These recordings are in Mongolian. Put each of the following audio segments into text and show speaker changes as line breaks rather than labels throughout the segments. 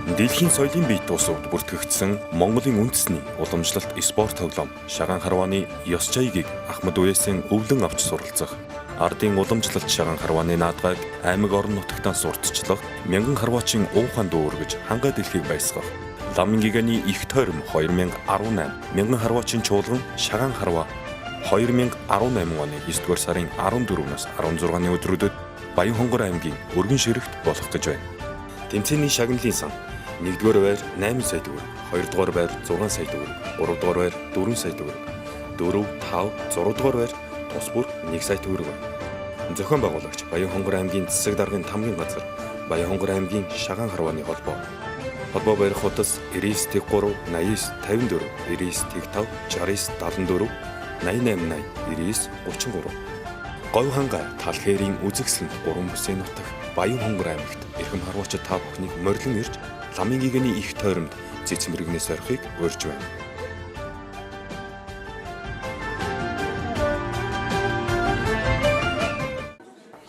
Дэлхийн соёлын бие тусавд бүртгэгдсэн Монголын үндэсний уламжлалт спорт тоглоом Шагаан харвааны ёс жаягийг Ахмад Үесийн өвлөн авч суралцах, ардын уламжлалт Шагаан харвааны наадгайг аймаг орон нутагтаа сурталчлах, мянган харваачийн ууханд дүүргэж хангаа дэлхийг баясгах, ламын гиганы их тойром 2018 мянган харваачийн чуулган Шагаан харва 2018 оны 9-р сарын 14-өөс 16-ны өдрүүдэд Баян хонгор аймгийн өргөн ширэгт болох гэж байна. Тэмцээний шагналын сан 1-р байр 8 сая төгрөг, 2-р байр 6 сая төгрөг, 3-р байр 4 сая төгрөг, 4, 5, 6-р байр тус бүр 1 сая төгрөг байна. Зохион байгуулагч Баян хонгор аймгийн засаг даргын тамгын газар, Баян хонгор аймгийн Шагаан харвааны холбоо. Холбоо барих утас 99 89 54 99 5 69 74 88 80 99 33. Говь хангаа талхээрийн үзэгсэлэнд 3 бүсийн нутаг Баян хонгор аймагт эрхэм харваачид та бүхнийг морилон ирж ламын гиганы их тойромд цэцмэрэгнээс орхийг урьж байна.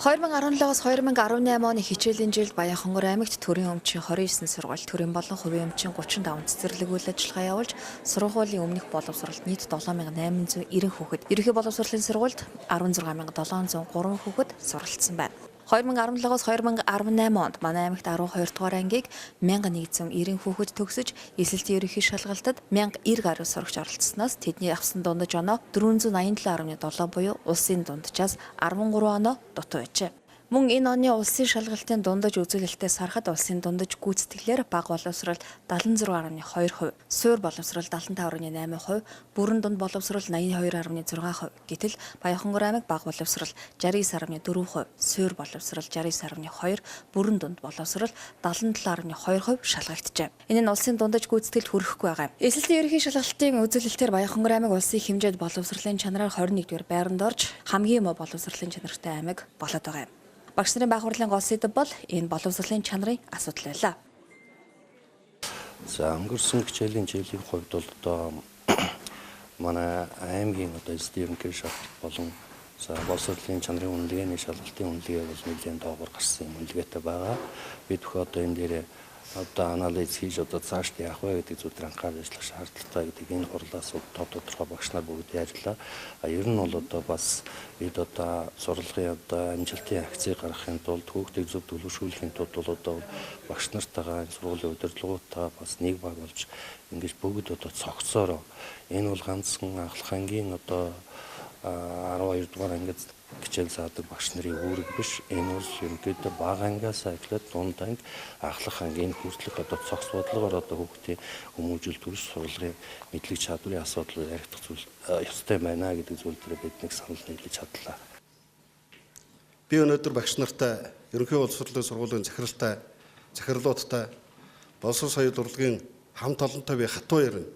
(2017-оос 2018 оны хичээлийн жилд Баян хонгор аймагт төрийн өмчийн 29 сургууль, төрийн болон хувийн өмчийн 35 цэцэрлэг үйл ажиллагаа явуулж, сургуулийн өмнөх боловсролд нийт 7890 хүүхэд, ерөнхий боловсролын сургуульд 16703 хүүхэд суралцсан байна. 2017-оос 2018 онд манай аймагт 12 дугаар ангийг 1190 хүүхэд төгсөж, эсэлтийн ерөнхий шалгалтад 1090 гаруй сурагч оролцсноос тэдний авсан дундаж оноо 497.7 буюу улсын дунджаас 13 оноо дутуу байжээ. Мөн энэ оны улсын шалгалтын дундаж үзүүлэлтээс харахад улсын дундаж гүйцэтгэлээр бага боловсрол 76.2%, суур боловсрол 75.8%, бүрэн дунд боловсрол 82.6%. Гэтэл Баян хонгор аймаг бага боловсрол 69.4%, суур боловсрол 69.2%, бүрэн дунд боловсрол 77.2% шалгагджээ. Энэ нь улсын дундаж гүйцэтгэлд хүрэхгүй байгаа юм. Эсэлтийн ерөнхий шалгалтын үзүүлэлтээр Баян хонгор аймаг улсын хэмжээнд боловсролын чанараар 21-р байранд орж, хамгийн муу боловсролын чанартай аймаг болоод байгаа юм. Багш нарын байх хурлын гол сэдэв бол энэ боловсролын чанарын асуудал байлаа.
За өнгөрсөн хичээлийн жилийн хувьд бол одоо манай аймгийн одоо ерөнхий шалгалт болон боловсролын чанарын үнэлгээний шалгалтын үнэлгээ бол нэлээд доогуур гарсан үнэлгээтэй байгаа. Бид бүхэн одоо энэ дээр одоо анализ хийж одоо цааш яах вэ гэдэг зүйлээр анхаарал ажиллах шаардлагатай гэдэг энэ хурлаас тодорхой багш нар бүгд ярьлаа. Ер нь бол одоо бас бид одоо сурлагын одоо амжилтын акцийг гаргахын тулд хүүхдийг зөв төлөвшүүлэхийн тулд бол одоо багш нартайгаа сургуулийн удирдлагуудаа бас нэг баг болж ингэж бүгд одоо цогцоороо энэ бол ганцхан Ахлах ангийн одоо 12 дугаар ангид хичээл заадаг багш нарын үүрэг биш. Энэ бол ерөнхийдөө бага ангиас эхлээд дунд анги Ахлах ангийн хүртэлх одоо цогц бодлогоор одоо хүүхдийн хүмүүжил төрөс сурлагын мэдлэг чадварын асуудал яригдах зүйл ёстой байна гэдэг зүйл дээр бид нэг санал нийлж чадлаа.
Би өнөөдөр багш нартай ерөнхий боловсролын сургуулийн захирлуудтай боловсрол соёл урлагийн хамт олонтой би хатуу ярина.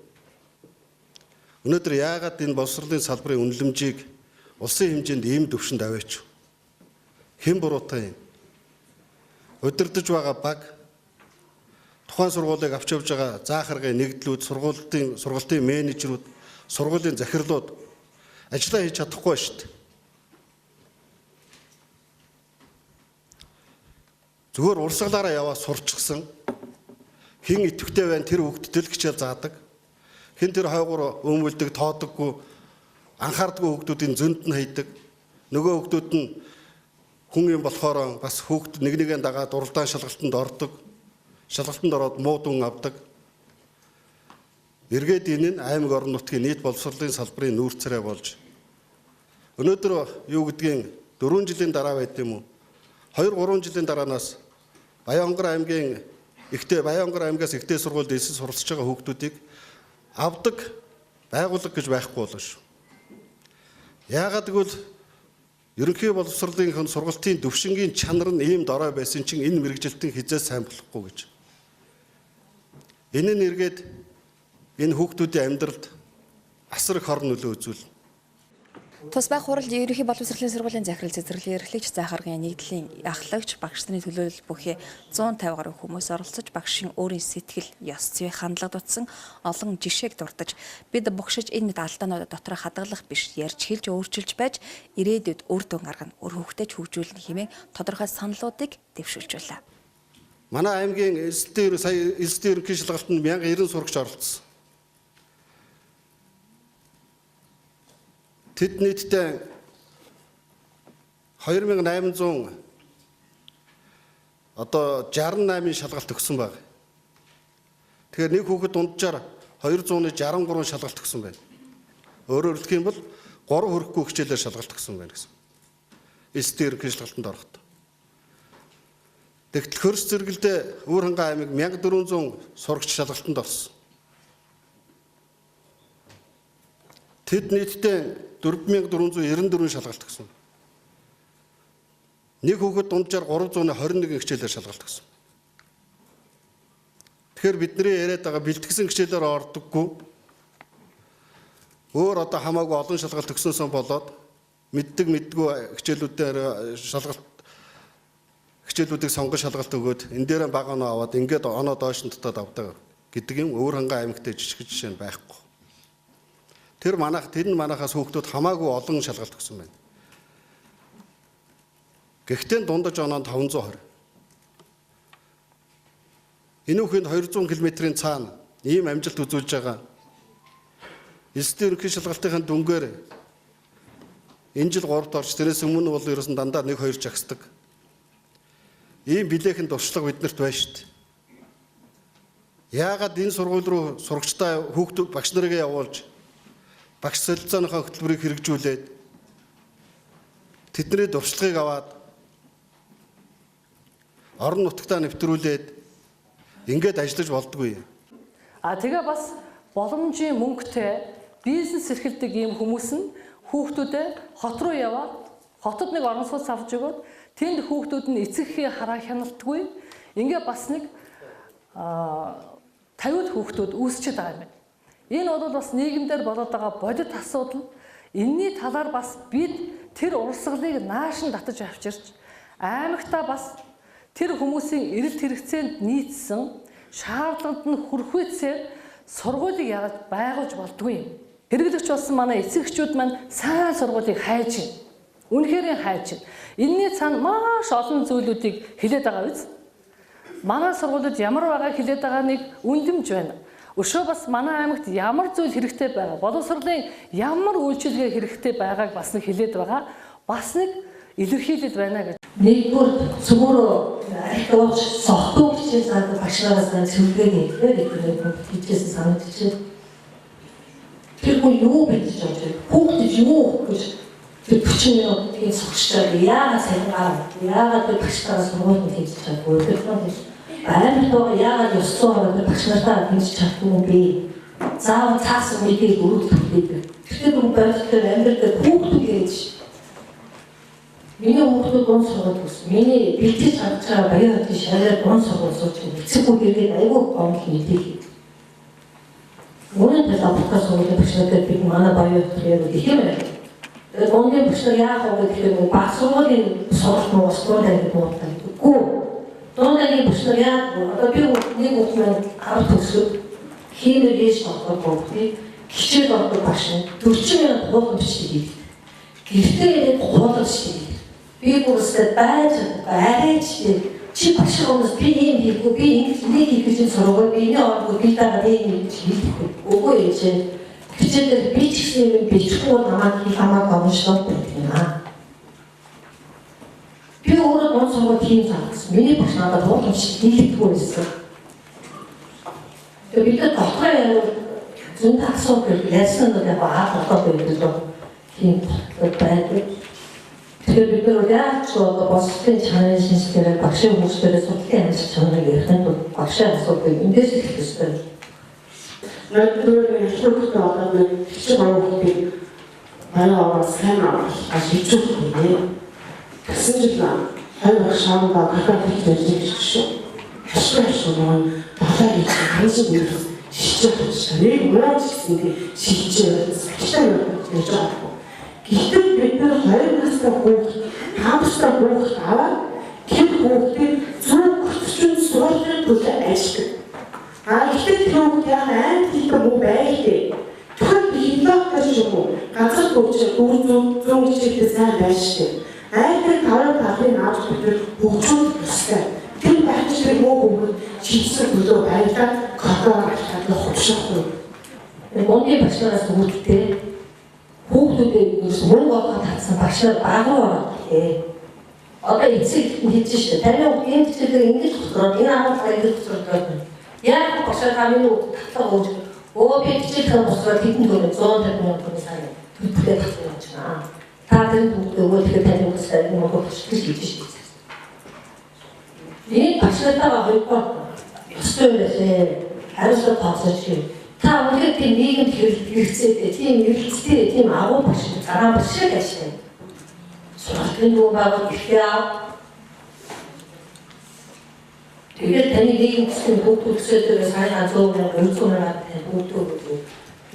Өнөөдөр яагаад энэ боловсролын салбарын үнэлэмжийг улсын хэмжээнд ийм төвшөнд аваач? Хэн буруутай юм? Удирдах байгаа баг тухайн сургуулийг авч явж байгаа заахаргын нэгдлүүд, сургуулийн менежерүүд, сургуулийн захирлууд ажиллаа хийж чадахгүй шүү дээ. Зүгээр урсгалаараа яваа сурчсан хэн идэвхтэй байна тэр хүүхдэд л хичээл заадаг. Хэн тэр хойгуур өмөлдөг, тоодоггүй, анхаардгүй хүүхдүүдийн зөнд нь хайдаг. Нөгөө хүүхдүүд нь хүн юм болохоор бас хүүхд нэгээ дагаад уралдаан шалгалтанд ордог. Шалгалтанд ороод муу дүн авдаг. Эргээд энэ нь аймаг орон нутгийн нийт боловсролын салбарын нүүрцээрээ болж өнөөдөр юу гэдгийг 4 жилийн дараа байт юм уу? 2-3 жилийн дараанаас Баян хонгор аймгаас ихтэй сургуульд эсэл суралцж байгаа хүүхдүүдийг авдаг байгууллага гэж байхгүй болно шүү. Яагаад гэвэл ерөнхий боловсролын сургалтын төвшингийн чанар нь ийм дорой байсан чинь энэ мэрэгжилтийн хязгаар сайн болохгүй гэж. Энэ нь эргээд энэ хүүхдүүдийн амьдралд асар их хор нөлөө үзүүлнэ.
Тус байх хуралд ерөнхий боловсролын сургуулийн захирал цэцэрлэгийн эрхлэгч заахаргын нэгдлийн ахлагч багш нарын төлөөлөл бүхий 150 гаруй хүмүүс оролцож багшийн өөрийн сэтгэл, ёс зүй, хандлага дутсан олон жишээг дурдж бид богшиж энэ мэд алдаанууд дотор хадгалах биш ярьж хэлж өөрчилж байж ирээдүйд үр дүн гаргана, өр хөвгтэй хөгжүүлнэ хэмээн тодорхой саналуудыг дэвшүүлж байлаа.
Манай аймгийн элсдийн ерөнхий шалгалтанд 1090 сурагч оролцсон. Тэд нийтдээ 2800 68 шалгалт өгсөн байна. Тэгэхээр нэг хүүхэд дунджаар 263 шалгалт өгсөн байна. Өөрөөр хэлэх юм бол 3 хүрэхгүй хичээлээр шалгалт өгсөн байна гэсэн. Элсдийн ерөнхий шалгалтанд ороход. Тэгтэл хөрс зэрэгэлдээ Өвөр хангай аймаг 1400 сурагч шалгалтанд орсон. Тэд нийтдээ 4494 шалгалт өгсөн. Нэг хүүхэд дунджаар 321 хичээлээр шалгалт өгсөн. Тэгэхээр бидний яриад байгаа бэлтгэсэн хичээлээр ордоггүй. Өөр хамаагүй олон шалгалт өгсөнсөн болоод мэддэггүй хичээлүүдээр хичээлүүдийг сонгож шалгалт өгөөд энэ дээр бага оноо аваад ингээд оноо доош нь дотоод авдаг гэдэг юм Өвөр хангай аймагт жижиг жишээ нь байхгүй. Тэр манайхаас хүүхдүүд хамаагүй олон шалгалт өгсөн байна. Гэхдээ дундаж оноонд 520. Энэ хүүхэд 200 км-ийн цаана ийм амжилт үзүүлж байгаа. Элсдийн ерөнхий шалгалтын дүнгээр энэ жил 3-т орж тэрээс өмнө бол ерөөсөн дандаа 1-2 жагсдаг. Ийм билээхэн туршлага биднэрт байна шүү дээ. Яагаад энэ сургууль руу сурагчдаа хүүхдүүд багш нарыг явуулж багш солилцооныхоо хөтөлбөрийг хэрэгжүүлээд тэдний туршлагыг аваад орон нутагтаа нэвтрүүлээд ингээд ажиллаж болдгүй.
Тэгээ бас боломжийн мөнгөтэй бизнес эрхэлдэг ийм хүмүүс нь хүүхдүүдээ хот руу яваад хотод нэг орон сууц авч өгөөд тэнд хүүхдүүд нь эцэгхээ хараа хяналтгүй ингээ бас нэг 50 хүүхдүүд үүсчихэд байгаа юм байна. Энэ бол бас нийгэмдэр болоод байгаа бодит асуудал. Энэний талаар бас бид тэр урсгалыг нааш нь татаж авчирч аймагтаа бас тэр хүмүүсийн эрэлт хэрэгцээнд нийцсэн шаардлаганд нь хүрхвэцээр сургуулийг яагаад байгуулж болдгүй юм. Хэрэглэгч болсон манай эцэгчүүд маань сайн сургуулийг хайж байна. Үнэхээр хайж байна. Энэний цаана маш олон зүйлүүдийг хэлээд байгаа биз? Манай сургуулиуд ямар байгаа хэлээд байгаа нэг үндэмж байна. Өшөө бас манай аймагт ямар зүйл хэрэгтэй байгаа, боловсролын ямар үйлчилгээ хэрэгтэй байгааг бас нэг хэлээд байгаа. Бас нэг илэрхийлэл байна гэж.
Нэгдүгээр цөмөрөө архивч сохтуу хичээл заадаг багш нараас зөвлөгөө хийгээд хийжсэн санагдчихэв. Тэр хүн юу бийж байгаа вэ? Хүүхдээ юу гэж тэр 40 минут тийм сурчдаг. Яагаад сайн яагаад тэр багш нараас сургууль хийж чадахгүй вэ? Аймагтаа яагаад ёс зүйн багш нартаа хийж чадахгүй бэ? Заавал цаасан үеийг өргөдөлдөг. Тэгэхээр бүгд барилтаар амьдрал хүүхдүүд гэж миний хүүхдүүд гон сургууль гэсэн. Миний бэлтгэж авч байгаа баяр хөдөлгөөний шалгаар гон сургууль сууж байгаа. Эцэггүй хэрэгээ аягүй гон хийдэг. Үүнтэй лабораторийн сургуулийн багш нартай бид манай баяр хөдөлгөөний гэх юм байна. Тэгээд гонгийн багш нар яах вэ гэхээр баг сургуулийн сургалт нь устгуулаа гэдэг юм байна. Үгүй. Донгийн багш нар яах вэ? Одоо би нэг хүүхэд авах төсөв хийнэ гэж боддог бүгдийг хичээл болдог багш нь 40 минут хуулгамж хийдэг. Гэртээ хуулгамж хийдэг. Би бүрсэд байж арайч чи багш хүмүүс би юм хийхгүй би нэг хийх гэж сургууль би энэ орго би дагаад ийм хийж хийхгүй. Үгүй ээ чи хичээлээр би ч гэсэн юм бичихгүй намайг хамаагүй онцлог байдаг юм аа. Би өөрөө гон сургууль хийж байгаа. Миний багш надад хуулгамж хийдэггүй байсан. Тэгээд бид дотроо зүүн тасуу гэж ярьсан нь яг одоо байдаг тийм байдаг. Тэгэхээр бид нар яаж ч бослын чанарын шинжилгээгээр багшийн хүмүүсээрээ судлалын ажил чанарыг ярихын тулд багшийн асуудыг эндээс эхлэх ёстой.
Надад хэлэхдээ одоо нэг хичээл байгууллагыг баялаа сайн авах шийдвэр хийе. Гэсэн жил хайр шаардаа гадаад хийж шүү. Хашгирч шүү. Талаар хийж хансан юм шийдэж нэг мууч гэсэн шийдэж хийж байгаа. Гэхдээ бид нар 2 настай хүүхд, 5 настай хүүхд аваад тэр хүүхдийг зөв хөтөлбөрийн сургуулийн төлөө ажилладаг. Гэхдээ тэр хүүхд яг аймаг хэлбэр муу байлээ. Тэгэхээр хилэгтэй шүү. Газар хөгжил зүүн хичээлээ сайн байж штеп. Аймаг 5 талын авч бид хөгжүүлэх ёстой. Тэр багчдыг муу Чинсэн төлөө баялаад гадаа хувьшаахгүй. Монгийн багш нараас үүдтэй хүүхдүүдээ ерөөс мөнгө олгоод татсан багш нар багуу ороод тий. Одоо эцэг хийж штэ. Таны энэ хичээлээр ингэж хөтлөрөө энэ ахмад ингэж хөтлөрөө. Яг багш намын татлага өгч би хичээлээ босгоод хэдэн төгрөг 150 сая төгрөг төлбөртэй татсан юм чинь. Та тэр өгөө тэгэхээр таны үсээр юм уу гэж хийж штэ. Энэ багш нартаа хоёрдугаар ёстой юм лээ. Хариуцлага тооцооч юм. Та өнөөдөр тийм нийгэмд хэрэгцээтэй, тийм эргэлттэй, тийм агуу багш дараа багш шиг ажиллана. Сургалтын дүү байгуулалт ихтэй аа. Тэгээд таны нийгэм гэсэн бүгдөөсөө сайн азуур өнцгөөөр тань бүгдөө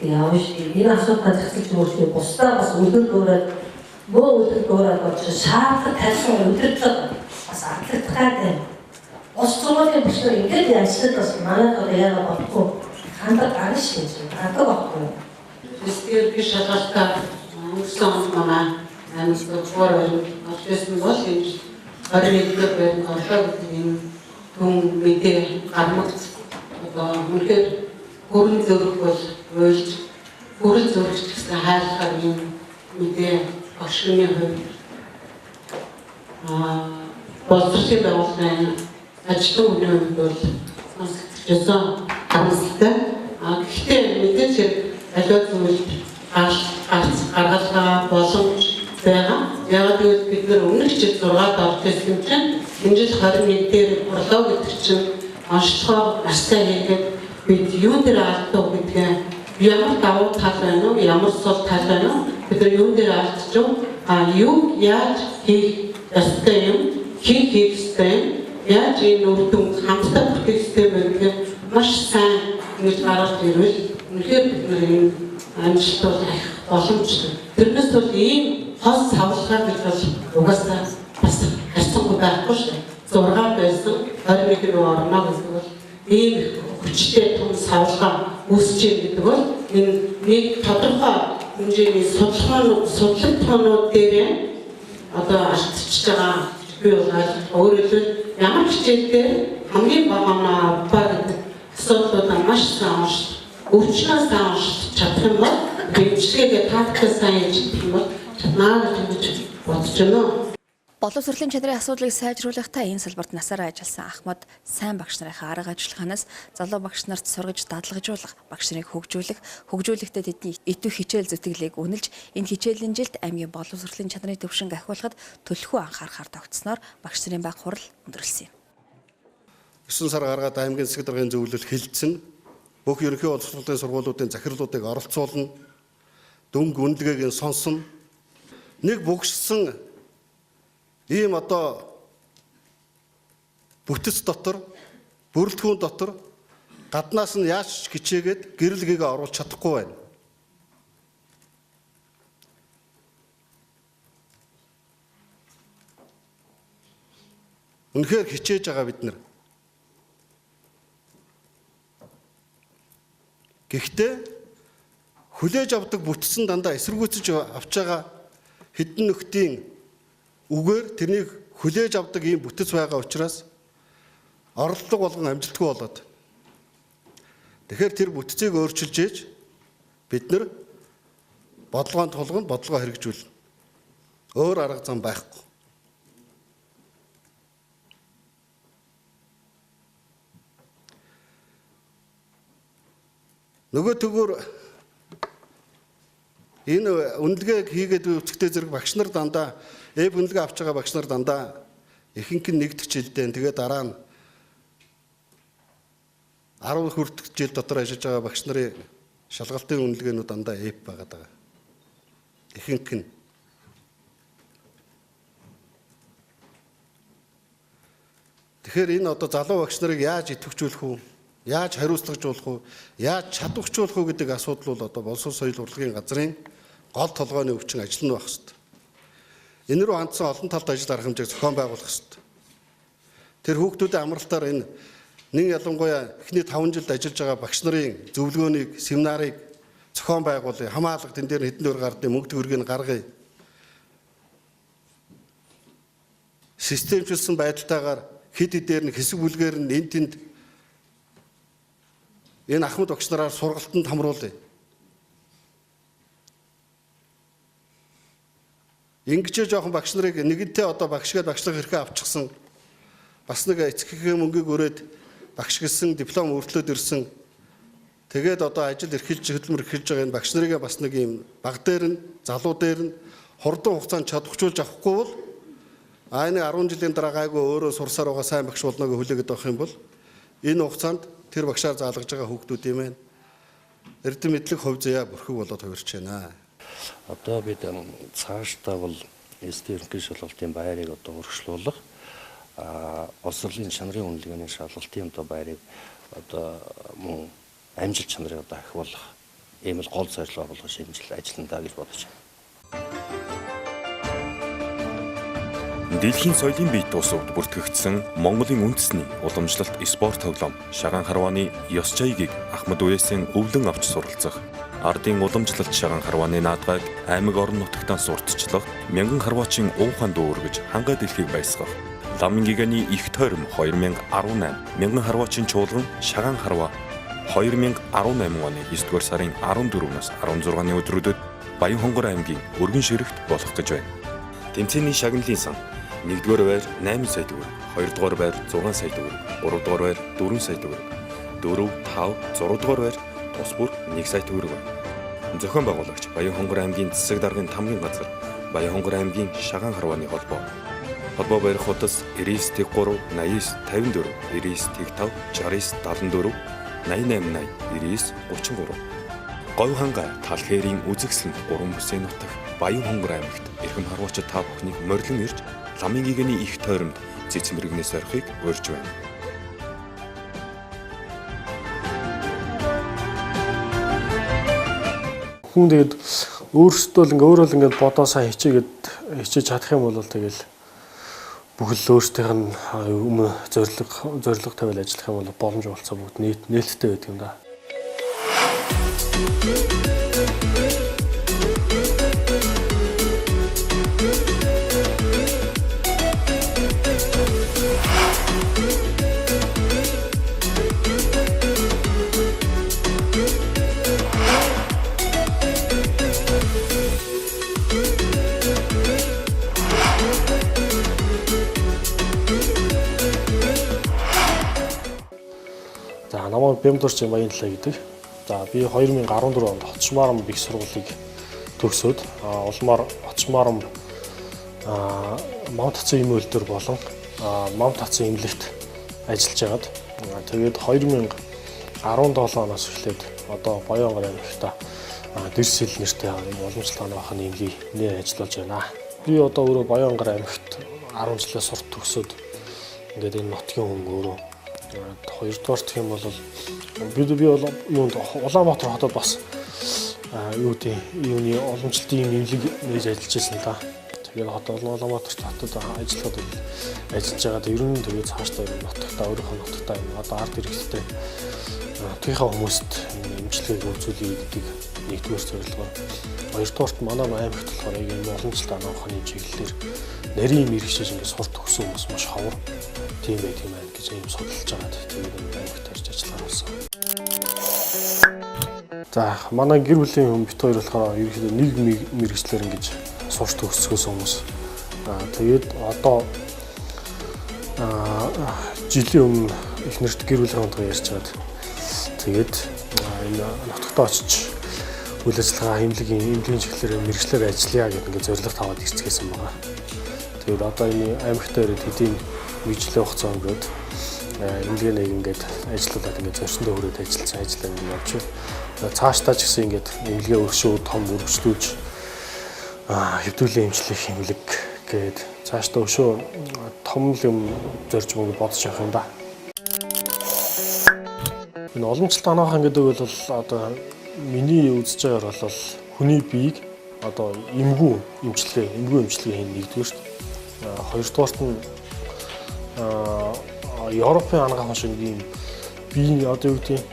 явж энэ асуудал зохицуулж өөрсдөө бусдаа бас өдөр дураад муу өдөр дураад болж шаардлага тавьсан өдөрлөг бас ардлагдахтай. Ус цогцолын багш нар ингэж ажиллаад бас манайд одоо яагаад болохгүй хандаад гарна шүү дээ. Хандаад болохгүй.
Тэсгээр би шалгалтаа өнгөрсөн манай амьд цогцоор орчсон бол энэ 21-р байрны орлоо гэдэг энэ түн мэдээ гармагц одоо үнэхээр бүрэн зөвлөх бол уйлж бүрэн зөвлөж гэсэн хайрлахаар энэ мэдээ багшны хувьд боловсролын байгууллагын ажлын үнийн бол сонсогдсон харамсалтай. Гэхдээ мэдээж аливаа зүйлд гаргалгаа боломж байгаа. Яг гэвэл бид нар өмнөх жил 6-д орж ирсэн чинь энэ жил 21 дээр орлоо гэдэг чинь онцлогоо настай хийгээд бид юу дээр алдав гэдгээ ямар давуу тал байна уу, ямар сул тал байна уу бид нар юу дээр алдчих юу яаж хийх ёстой юм, хэн хийх ёстой юм, яаж энэ үр дүн хамтдаа бүртгэх ёстой вэ гэх маш сайн ингэж гаргаж ирвэл үнэхээр бид нар энэ амжилтууд авах боломжтой. Тэрнээс бол ийм хос савлахаар гэж бол угаасаа бас харьцангуй байхгүй шүү дээ. 6 байсан 21 рүү орно гэдэг бол ийм хүчтэй том савлага үүсэж байгаа гэдэг бол энэ нэг тодорхой хэмжээний судалгаанууд дээр одоо алдчихж байгаа би бол өөрөөр хэлбэл ямар хичээл дээр хамгийн бага аваа гэдэг асуудлуудаа маш сайн уншиж өвчнөө сайн уншиж чадах юм бол хэмжлэгээ тактикаа сайн хийж чадах юм бол чаднаа гэж бодож байна.
Боловсролын чадрын асуудлыг сайжруулахдаа энэ салбарт насаараа ажилласан Ахмад сайн багш нарын арга ажиллаханаас залуу багш нарт сургаж дадлагжуулах, багш нарыг хөгжүүлэхдээ тэдний итүү хичээл зүтгэлийг үнэлж энэ хичээлийн жилд аймгийн боловсролын чадрын төвшинг ахиулахад төлөвлөгөө анхаарахаар тогтсноор багш нарын баг хурал өндөрлсөн юм.
9 сар гаргаад аймгийн засаг даргын зөвлөл хилцэн бүх ерөнхий боловсролын сургуулиудын захирлуудыг оролцуулна. Дөнгө үнэлгээг нь сонсно. Нэг бүгшсэн ийм одоо бүтэц дотор, бүрэлдэхүүн дотор гаднаас нь яаж хичээгээд гэрэлгээгээ оруулах чадахгүй байна. Үнэхээр хичээж байгаа бид нар. Гэхдээ хүлээж авдаг бүтцэн дандаа эсэргүүцэж авч байгаа хэдэн нөхдийн үгээр тэрнийг хүлээж авдаг ийм бүтэц байгаа учраас орлого болгон амжилтгүй болоод. Тэгэхээр тэр бүтцийг өөрчилж ээж бид нар бодлогын тулгуунд бодлогоо хэрэгжүүлнэ. Өөр арга зам байхгүй. Нөгөө төгөөр энэ үнэлгээг хийгээд үцгтэй зэрэг багш нар дандаа үнэлгээ авч байгаа багш нар дандаа ихэнх нь нэгдэх жилдээ тэгээд дараа нь 10 хүртэх жил дотор ажиллаж байгаа багш нарын шалгалтын үнэлгээнүүд дандаа байгаад байгаа. Ихэнх нь. Тэгэхээр энэ одоо залуу багш нарыг яаж идэвхжүүлэх үү? Яаж хариуцлагажуулах уу? Яаж чадварчуулах уу гэдэг асуудал бол одоо боловсрол соёл урлагийн газрын гол толгойн өвчин ажил нь байх ёстой. Энэ рүү хандсан олон талт ажил арга хэмжээг зохион байгуулах ёстой. Тэр хүүхдүүдийн амралтаар энэ нэг ялангуяа эхний 5 жилд ажиллаж байгаа багш нарын зөвлөгөөнийг, семинарыг зохион байгуулъя. Хамаалга тэн дээр хэдэн дөр гардыг мөнгө төгрөгийг гаргая. Системчлсэн байдалтайгаар хэд хэдээр нь хэсэг бүлгээр нь энэ тэнд Энэ Ахмад багш нараар сургалтанд хамруулъя. Ингэжээ жоохон багш нарыг нэгэнтээ одоо багшгээд багшлах хэрэг авчихсан. Бас нэг эцэгхийн мөнгийг өрөөд багш гэлсэн диплом өртлөөд ирсэн. Тэгээд одоо ажил эрхэлж хөдөлмөр эрхэлж байгаа энэ багш нарыг бас нэг юм баг дээр нь залуу дээр нь хурдан хугацаанд чадварчулж авахгүй бол энэ 10 жилийн дараа гайгүй өөрөө сурсаар байгаа сайн багш болноо гэж хүлээгээд авах юм бол энэ хугацаанд тэр багшаар заалгаж байгаа хүүхдүүд юм байна. Эрдэм мэдлэг хувь заяа бүрхэг болоод хувирч байна.
Одоо бид цаашдаа бол СД ерөнхий шалгалтын байрыг одоо урагшлуулах, боловсролын чанарын үнэлгээний шалгалтын одоо байрыг одоо мөн амжилт чанарыг одоо ахиулах ийм л гол зорилгоо болгож шинжил ажиллана гэж бодож байна.
Дэлхийн соёлын бие тусавд бүртгэгдсэн Монголын үндэсний уламжлалт спорт тоглоом Шагаан харвааны ёс жаягийг Ахмад Уясын өвлөн авч суралцах, ардын уламжлалт Шагаан харвааны наадгайг аймаг орон нутагтаа сурталчлах, мянган харваачийн уухаан дүү өргөж хангаа дэлхийг баясгах, Ламын гиганы их тойром 2018 мянган харваачийн чуулган Шагаан харва 2018 оны 9-р сарын 14-өөс 16-ны өдрүүдэд Баян хонгор аймгийн өргөн ширэгт болох гэж байна. Тэмцээний шагналын сан 1-р байр 8 сая төгрөг, 2-р байр 6 сая төгрөг, 3-р байр 4 сая төгрөг, 4, 5, 6-р байр тус бүр 1 сая төгрөг байна. Зохион байгуулагч Баян хонгор аймгийн засаг даргын тамгын газар, Баян хонгор аймгийн Шагаан харвааны холбоо. Холбоо барих утас 99 3 89 54 99 5 69 74 88 80 99 33. Говь хангаа тал хээрийн үзэгсэлд 3 бүсийн нутаг Баян хонгор аймагт эрхэм харваачид та бүхнийг морилон ирж Ламын гиганы их тойромд цэцмэрэгнээс орхийг урьж байна.
Хүн тэгээд өөрөө л ингээд бодоосаа хичээж чадах юм бол тэгэл бүхэл өөртөөх нь зорилго тавиал ажиллах юм бол боломж болцоо бүгд нээлттэй байдаг юм да. Намайг Бямдурч Баянлаа гэдэг. За би 2014 онд Хотчмаарам их сургуулийг төгсөөд улмаар Хотчмаарам Мамт хацсан им үйлдвэр болон Мамт хацсан имлэгт ажиллаж байгаад тэгээд 2017 оноос эхлээд одоо Баян хонгор аймагта Дэрс хэл нэртэй уламжлалт хааны имлийг нэр ажиллаж байна. Би одоо өөрөө Баян хонгор аймагт 10 жилээ сурт төгсөөд ингээд энэ нутгийн хүн өөрөө хоёрдугаар гэх юм бол би бол Улаанбаатар хотод бас юуны уламжлалтын имлэг нээж ажиллаж байсан да. Тэгээд одоо Улаанбаатар хотод ажиллахад ажиллаж байгаад ер нь тэгээд цаашдаа нутагтаа өөрийнхөө нутагтаа одоо ард иргэдтэй нутгийнхаа хүмүүст имчилгээг үзүүлэх гэдэг нэгдүгээр зорилгоо. Хоёрдугаарт манай аймагт болохоор ийм уламжлалт анаахны чиглэлээр нарийн мэрэгчээс ингээд сурт өгсөн хүмүүс маш ховор тийм байт юм байна гэж ийм судалж байгаад тэгээд аймагт ирж ажиллах болсон. За манай гэр бүлийн хүн бит хоёр болохоор ерөнхийдөө нэг мэрэгчлэр ингэж сурч төгсгөөс хүмүүс. Тэгээд одоо жилийн өмнө их нэрт гэр бүлийн хамтгаа ярьж байгаад тэгээд энэ нутагтаа очиж үйл ажиллагаа имлэгийн чиглэлээр мэрэгчлэр ажиллая гэдэг ингээд зорилго таваад ирцгээсэн байгаа. Тэгээд одоо энэ аймагт ирээд хэдийн мэрэгжлийн хугацаа өнгөрөөд имлэгийг ингээд ажиллуулад ингээд зорьсондоо хүрээд ажилласан ажиллаа ингээд явж байна. Цаашдаа ч гэсэн ингээд имлэгээ өршөө том өргөжлүүлж хэвдүүлэн имжлэх имлэг гээд цаашдаа өшөө том юм зорж мөнгө бодож явах юм да. Энэ уламжлалт анаахын гэдэг бол одоо миний үзэж байгаагаар бол хүний биеийг одоо эмгүү имчилгээ нэгдүгээр шүү дээ. Хоёрдугаарт нь Европын ангаах шиг ийм биеийн одоо юу гэдэг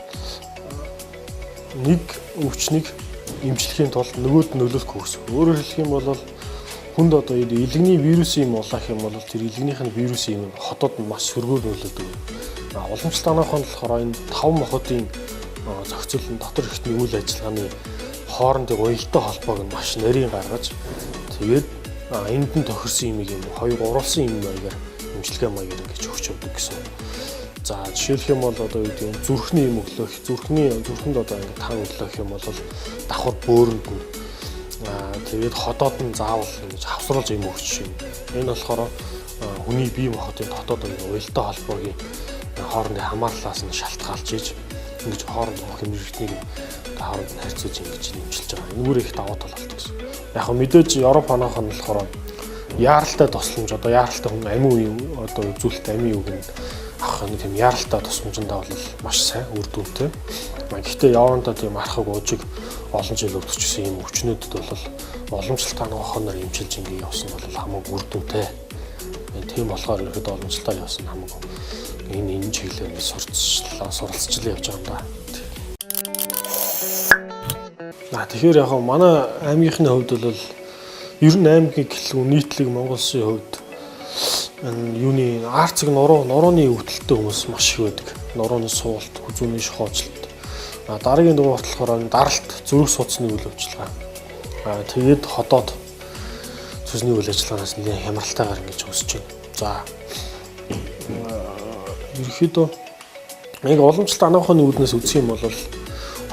нэг өвчнийг имчилгээний тулд нөгөөд нөлөөлөх хөөс. Өөрөөр хэлэх юм бол хүнд одоо илэгний вирусын юм улаах юм бол тэр илэгнийх нь вирусын юм хотод маш сөргөөр нөлөөдөг. Уламжлалт анаахын болохоор энэ 5 мохотын зохицуулан дотор эрхтний үйл ажиллагааны хоорондын уялдаа холбоог нь маш нарийн гаргаж тэгээд энд нь тохирсон юм хоёр уруулсан юм маягаар имчилгээ маягаар ингэж өгч явдаг гэсэн. За жишээлх юм бол одоо юу гэдэг зүрхний юм өглөөх, зүрхэнд одоо ингэ тан өглөөх юм бол давхар бөөрөнд нь тэгээд ходоод нь заавал ингэж хавсруулж юм өгч юм. Энэ болохоор хүний бие махбодын дотоод уялдаа холбоогийн хоорондын хамаарлаас нь шалтгаалж иж ингэж хоорондын хэмжээний хооронд нь харьцуулж ингэж нэмжлж байгаа. Энэгээр их давуу тал болдог гэсэн. Яг нь мэдээж Европ оноох нь болохоор яаралтай тусламж одоо яаралтай хүн амин үеийн одоо үзүүлэлт амин үг нь авах нэг тийм яаралтай тусламжиндаа бол маш сайн үр дүнтэй. Гэхдээ явандаа тийм архаг уужиг олон жил өвдчихсэн юм өвчнүүдэд бол уламжлалтаа хоноор эмчилж ингэ явсан бол хамаагүй үр дүнтэй. Тийм болохоор ихэд уламжлалтаа явсан хамаагүй энэ чиглэлээр суралцж явж байгаа юм да. Тэгэхээр яг манай аймгийнхны хувьд бол ер нь аймгийн гэлгүй нийтлэг Монгол Улсын хувьд энэ юуны арцэг нурууны өвдөлттэй хүмүүс маш их байдаг. Нурууны суулт, хүзүүний шохоочлолт. Дараагийн дугаарт болохоор даралт, зүрх судасны үйл ажиллагаа. Тэгээд ходоод сүнсний үйл ажиллагаанаас нэлээд хямралтайгаар ингэж өсөж байна. За ерөнхийдөө яг уламжлалт анаахны үүднээс үзэх юм бол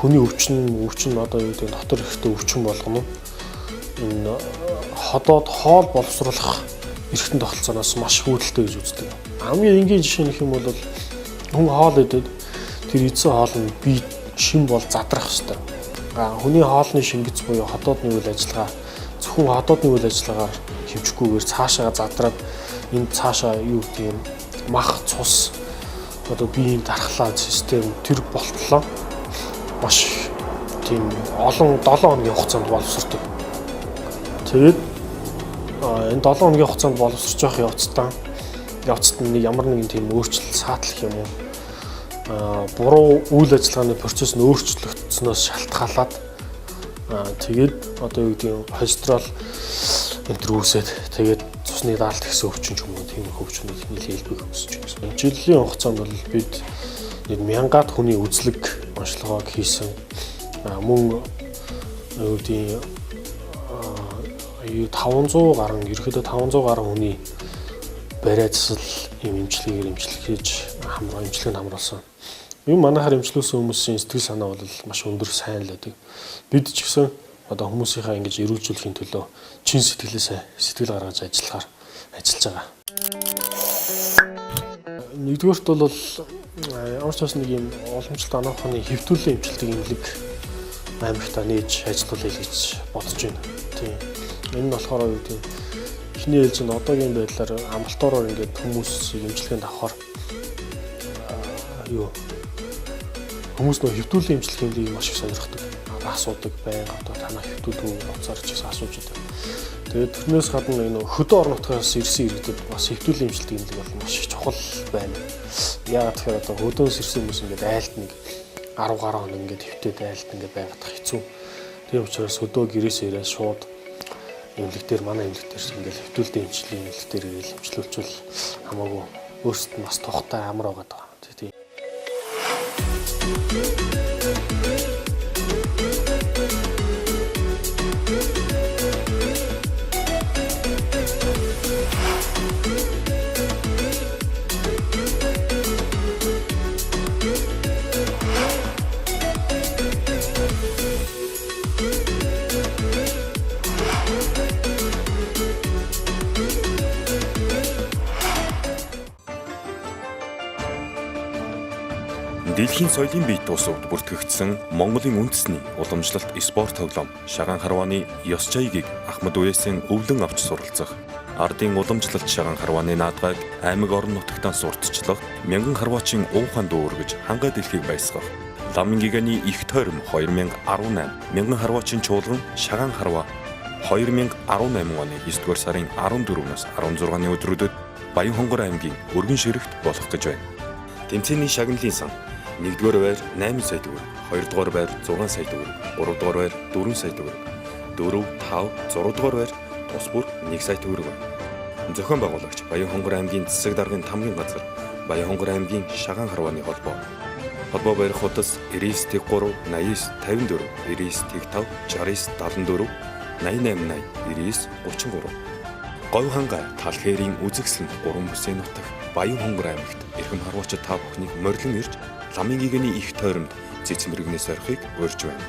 хүний өвчин одоо юу гэдэг дотор эрхтэй өвчин болгоно. Энэ ходоод хоол боловсруулах эрхтэн тогтолцооноос маш их үүдэлтэй гэж үздэг. Хамгийн энгийн жишээ нөх юм бол хүн хоол идээд тэр идсэн хоол нь бие шин бол задрах ёстой. Хүний хоолны шингэц буюу ходоодны үйл ажиллагаа зөвхөн ходоодны үйл ажиллагаар хэмжихгүйгээр цаашаа задраад энэ цаашаа юу гэдэг юм мах цус одоо биеийн дархлаа систем тэр болтлоо маш тийм олон 7 хоногийн хугацаанд боловсрдог. Тэгээд энэ 7 хоногийн хугацаанд боловсрч явах явцад нэг ямар нэгэн тийм өөрчлөлт саатлах юм уу буруу үйл ажиллагааны процесс нь өөрчлөгдсөнөөс шалтгаалаад тэгээд одоо юу гэдэг юм холестерол энтерүүсэд тэгээд цусны даалт гэсэн өвчин ч юм уу тийм өвчнүүд нэлээд илбэг өсөж байна. Жилийн хугацаанд бол бид нэг 1000-аад хүний үзлэг онцлогоог хийсэн. Мөн юу гэдэг 500 гаруй ерөөдөө 500 гаруй хүний барайцсал юм эмчилгээг хамруулсан. Юм манайхаар эмчилүүлсэн хүмүүсийн сэтгэл санаа бол маш өндөр сайн л байдаг. Бид ч гэсэн одоо хүмүүсийнхаа ингэж эрүүлжүүлэхийн төлөө чин сэтгэл гаргаж ажиллаж байгаа. Нэгдүгээрт бол ямар ч бас нэг юм уламжлалт анаахны хэвтүүлэн эмчилдэг имлэг аймагтаа нээж ажиллуулъя гэж бодож байна. Тийм. Энэ нь болохоор юу гэдэг эхний ээлжинд одоогийн байдлаар амралтаараар ингээд хүмүүс эмчилгээнд авахаар хүмүүс нөө хэвтүүлэн эмчилгээний имлэгийг маш их сонирхдаг. Асуудаг байнга одоо танаа хэвтүүлэн уцаар ч гэсэн асууж байдаг. Тэгээд тэрнээс гадна энэ хөдөө орон нутгаас ирсэн иргэдэд бас хэвтүүлэн эмчилдэг имлэг бол маш их чухал байна. Яагаад тэгэхээр одоо хөдөөс ирсэн хүмүүс ингээд айлт нэг 10 гаруй хоног ингээд хэвтээд айлт ингээд байгаад хэцүү. Тийм учраас хөдөө гэрээс ирээд шууд имлэг дээр манай имлэг дээр ингээд хэвтүүлэн эмчилгээ имлэг дээр ирэл эмчилүүлчихвэл хамаагүй өөрсдөд нь бас тухтай амар байгаа даа. Тийм.
Дэлхийн соёлын бие дуусавд бүртгэгдсэн Монголын үндэсний уламжлалт спорт тоглоом Шагаан харвааны ёс жаягийг Ахмад Уясын өвлөн авч суралцах, ардын уламжлалт Шагаан харвааны наадгайг аймаг орон нутагтаа сурталчлах, мянган харваачийн уухаан дүүр гэж хангай дэлхийг баясгах, Ламын гиганы их тойром 2018 мянган харваачийн чуулган Шагаан харва 2018 оны 9-р сарын 14-өөс 16-ны өдрүүдэд Баян хонгор аймгийн өргөн ширэгт болох гэж байна. Тэмцээний шагналын сан 1-р байр 8 сая төгрөг, 2-р байр 6 сая төгрөг, 3-р байр 4 сая төгрөг, 4, 5, 6-р байр тус бүр 1 сая төгрөг байна. Зохион байгуулагч Баян хонгор аймгийн засаг даргын тамгын газар, Баян хонгор аймгийн Шагаан харвааны холбоо. Холбоо барих хуудас 9913 89 54 99 55 69 74 88 80 99 33. Говь хангай талхээрийн үзэгсэлэнд 3 бүсийн нутаг Баян Хонгор аймагт эрхэм харваачид та бүхнийг морилон ирж ламын гэгэний их тойромд цэцмэрэгнээс орхийг урьж байна.